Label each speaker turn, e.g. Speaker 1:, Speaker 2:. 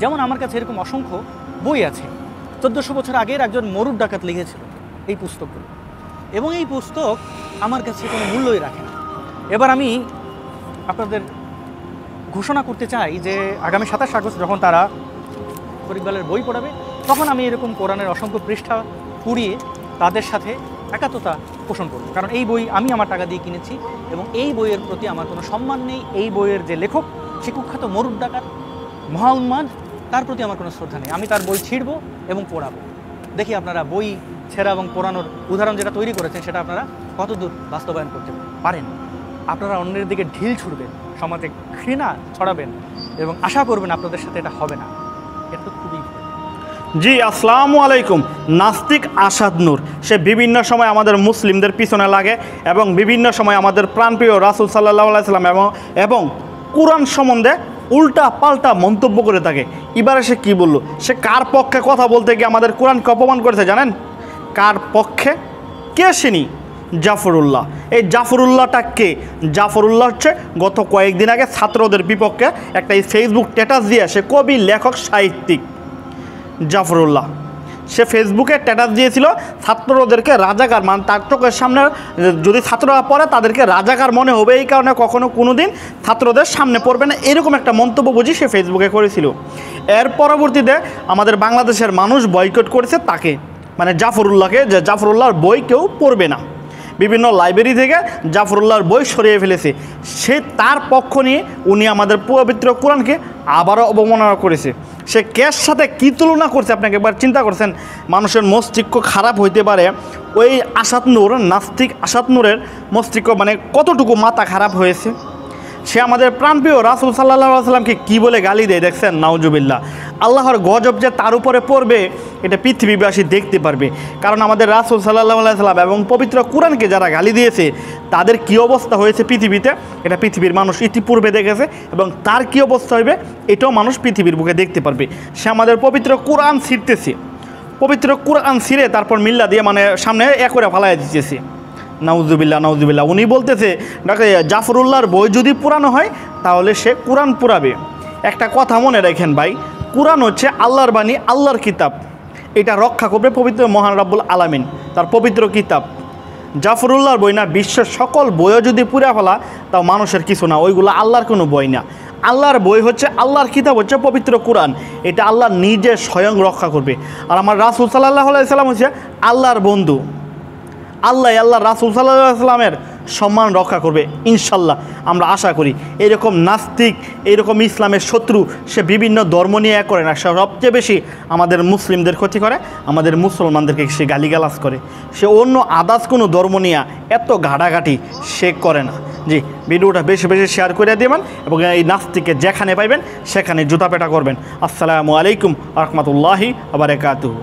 Speaker 1: যেমন আমার কাছে এরকম অসংখ্য বই আছে 1400 বছর আগের একজন মরুর ডাকাত লিখেছিল এই পুস্তকগুলো, এবং এই পুস্তক আমার কাছে কোনো মূল্যই রাখে না। এবার আমি আপনাদের ঘোষণা করতে চাই যে আগামী 27 আগস্ট যখন তারা ফরিকবালের বই পড়াবে, তখন আমি এরকম কোরআনের অসংখ্য পৃষ্ঠা পুড়িয়ে তাদের সাথে একাত্মতা পোষণ করব। কারণ এই বই আমি আমার টাকা দিয়ে কিনেছি এবং এই বইয়ের প্রতি আমার কোনো সম্মান নেই। এই বইয়ের যে লেখক, সে কুখ্যাত মরুর ডাকাত মুহাম্মদ, তার প্রতি আমার কোনো শ্রদ্ধা নেই। আমি তার বই ছিঁড়ব এবং পড়াবো। দেখি আপনারা বই ছেঁড়া এবং পড়ানোর উদাহরণ যেটা তৈরি করেছেন সেটা আপনারা কতদূর বাস্তবায়ন করতে পারেন। আপনারা অন্যের দিকে ঢিল ছুড়বেন, সমাজে ঘৃণা ছড়াবেন এবং আশা করবেন আপনাদের সাথে এটা হবে না। এটা তো খুবই
Speaker 2: জি, আসসালামু আলাইকুম। নাস্তিক আসাদ নূর সে বিভিন্ন সময় আমাদের মুসলিমদের পিছনে লাগে এবং বিভিন্ন সময় আমাদের প্রাণপ্রিয় রাসূল সাল্লাল্লাহু আলাইহি সাল্লাম এবং কুরআন সম্বন্ধে উল্টা পাল্টা মন্তব্য করে থাকে। এবারে সে কী বলল? সে কার পক্ষে কথা বলতে গিয়ে আমাদের কোরআনকে অপমান করেছে জানেন? কার পক্ষে? কে চিনি? জাফরুল্লাহ। এই জাফরুল্লাহটা কে? জাফরুল্লাহ হচ্ছে গত কয়েকদিন আগে ছাত্রদের বিপক্ষে একটা এই ফেসবুক স্ট্যাটাস দিয়ে, সে কবি, লেখক, সাহিত্যিক জাফরুল্লাহ। সে ফেসবুকে স্ট্যাটাস দিয়েছিল ছাত্রদেরকে রাজাকার, মানে তার চোখের সামনে যদি ছাত্ররা পড়ে তাদেরকে রাজাকার মনে হবে, এই কারণে কখনো কোনো দিন ছাত্রদের সামনে পড়বে না, এরকম একটা মন্তব্য বুঝি সে ফেসবুকে করেছিল। এর পরবর্তীতে আমাদের বাংলাদেশের মানুষ বয়কট করেছে তাকে, মানে জাফরুল্লাহকে, যে জাফরুল্লাহর বই কেউ পড়বে না। বিভিন্ন লাইব্রেরি থেকে জাফরুল্লাহর বই সরিয়ে ফেলেছে। সে তার পক্ষ নিয়ে উনি আমাদের পবিত্র কোরআনকে আবারও অবমাননা করেছে। সে কের সাথে কী তুলনা করছে আপনাকে একবার চিন্তা করছেন? মানুষের মস্তিষ্ক খারাপ হইতে পারে, ওই আসাদ নূর, নাস্তিক আসাদ নূরের মস্তিষ্ক মানে কতটুকু মাথা খারাপ হয়েছে। সে আমাদের প্রাণপ্রিয় রাসূল সাল্লাল্লাহু আলাইহি সাল্লামকে কী বলে গালি দেয় দেখছেন? নাউজুবিল্লাহ। আল্লাহর গজব যে তার উপরে পড়বে এটা পৃথিবীবাসী দেখতে পারবে। কারণ আমাদের রাসূল সাল্লাল্লাহু আলাইহি সাল্লাম এবং পবিত্র কোরআনকে যারা গালি দিয়েছে তাদের কী অবস্থা হয়েছে পৃথিবীতে, এটা পৃথিবীর মানুষ ইতিপূর্বে দেখেছে এবং তার কী অবস্থা হইবে এটাও মানুষ পৃথিবীর বুকে দেখতে পারবে। সে আমাদের পবিত্র কোরআন ছিঁড়তেছে, পবিত্র কোরআন ছিঁড়ে তারপর মিল্লা দিয়ে মানে সামনে করে ফালাই দিতেছে। নাউজুবিল্লাহ, নাউজুবিল্লাহ। উনি বলতেছে জাফরুল্লাহর বই যদি পুরানো হয় তাহলে সে কোরআন পুরাবে। একটা কথা মনে রাখেন ভাই, কোরআন হচ্ছে আল্লাহর বাণী, আল্লাহর কিতাব। এটা রক্ষা করবে পবিত্র মহান রাব্বুল আলামিন, তার পবিত্র কিতাব। জাফরুল্লাহর বই না, বিশ্বের সকল বইও যদি পুরা ফেলা তাও মানুষের কিছু না, ওইগুলো আল্লাহর কোনো বই না। আল্লাহর বই হচ্ছে, আল্লাহর কিতাব হচ্ছে পবিত্র কোরআন। এটা আল্লাহ নিজে স্বয়ং রক্ষা করবে। আর আমার রাসূল সাল্লাল্লাহু আলাইহি সাল্লাম হচ্ছে আল্লাহর বন্ধু। আল্লাহ রাসূল সাল্লাল্লাহু আলাইহি সাল্লামের সম্মান রক্ষা করবে ইনশাল্লাহ, আমরা আশা করি। এরকম নাস্তিক, এরকম ইসলামের শত্রু, সে বিভিন্ন ধর্ম নিয়ে করে না, সে সবচেয়ে বেশি আমাদের মুসলিমদের ক্ষতি করে, আমাদের মুসলমানদেরকে সে গালিগালাজ করে। সে অন্য আদার্স কোনো ধর্ম নিয়ে এত ঘাটাঘাটি সে করে না। জি, ভিডিওটা বেশি বেশি শেয়ার করে দেবেন এবং এই নাস্তিককে যেখানে পাইবেন সেখানে জুতা পেটা করবেন। আসসালামু আলাইকুম ওয়া রাহমাতুল্লাহি ওয়া বারাকাতুহু।